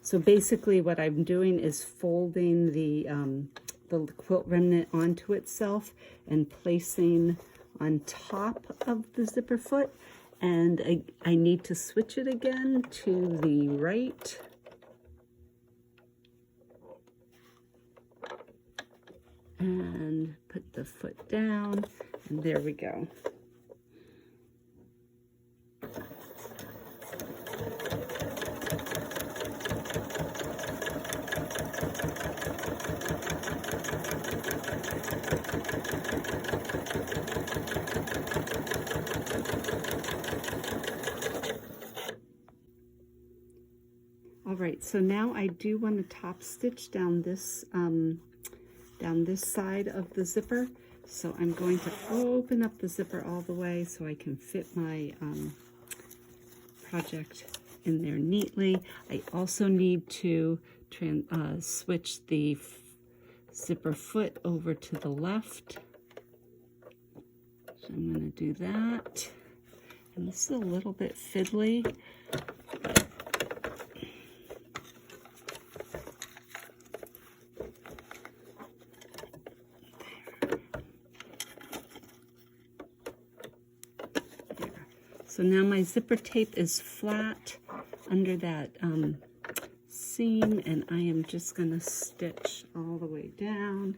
So basically what I'm doing is folding the quilt remnant onto itself and placing on top of the zipper foot. And I need to switch it again to the right. And put the foot down, and there we go. All right, so now I do want to top stitch down this side of the zipper. So I'm going to open up the zipper all the way so I can fit my project in there neatly. I also need to switch the zipper foot over to the left. So I'm going to do that. And this is a little bit fiddly. So now my zipper tape is flat under that seam, and I am just going to stitch all the way down.